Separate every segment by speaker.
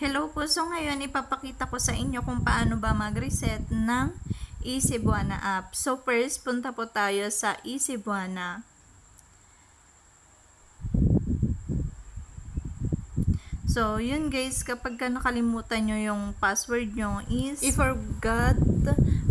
Speaker 1: Hello po, so ngayon ipapakita ko sa inyo kung paano ba mag-reset ng EasyBuana app. So first, punta po tayo sa EasyBuana. So yun guys, kapag nakalimutan nyo yung password nyo is i-forgot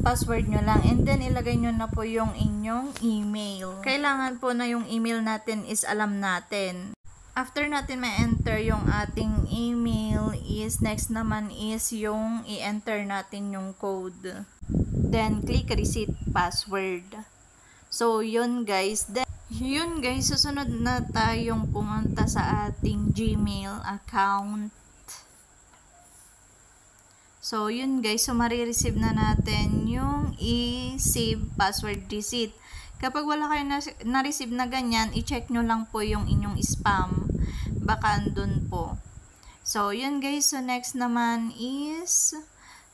Speaker 1: password nyo lang and then ilagay nyo na po yung inyong email. Kailangan po na yung email natin is alam natin. After natin ma-enter yung ating email is next naman is yung i-enter natin yung code. Then click reset password. So yun guys, susunod na tayong pumunta sa ating Gmail account. So yun guys, so marireceive na natin yung i-save password reset. Kapag wala kayo na-receive na ganyan, i-check nyo lang po yung inyong spam. Baka andun po. So, yun guys. So, next naman is,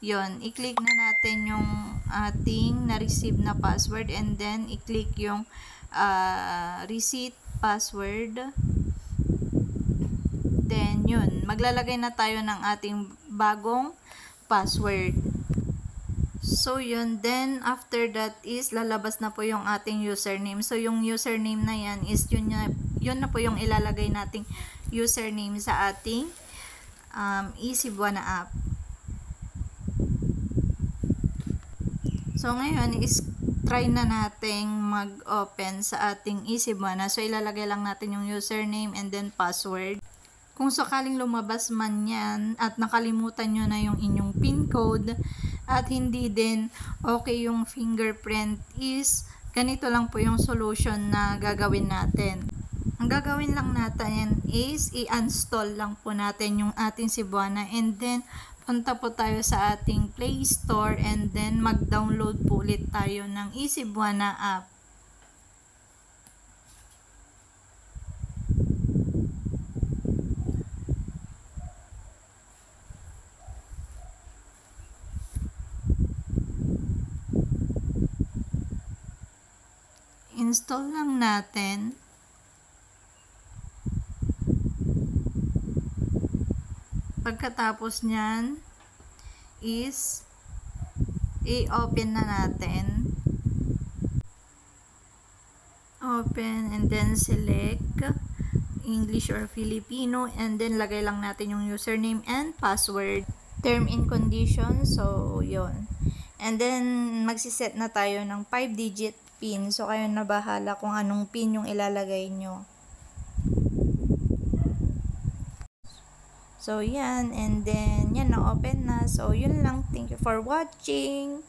Speaker 1: yun, i-click na natin yung ating na-receive na password and then i-click yung reset password. Then, yun, maglalagay na tayo ng ating bagong password. So, yun. Then, after that is, lalabas na po yung ating username. So, yung username na yan is, yun na po yung ilalagay nating username sa ating EasyBuana app. So, ngayon is, try na nating mag-open sa ating EasyBuana. So, ilalagay lang natin yung username and then password. Kung sakaling lumabas man yan at nakalimutan nyo na yung inyong PIN code at hindi din okay yung fingerprint is ganito lang po yung solution na gagawin natin. Ang gagawin lang natin is i-install lang po natin yung ating EasyBuana and then punta po tayo sa ating Play Store and then mag-download po ulit tayo ng EasyBuana app. Install lang natin. Pagkatapos nyan is i-open na natin. Open and then select English or Filipino and then lagay lang natin yung username and password. Term and conditions, so yun. And then magsiset na tayo ng 5-digit PIN. So, kayo na bahala kung anong PIN yung ilalagay nyo. So, yan. And then, yan na-open na. So, yun lang. Thank you for watching.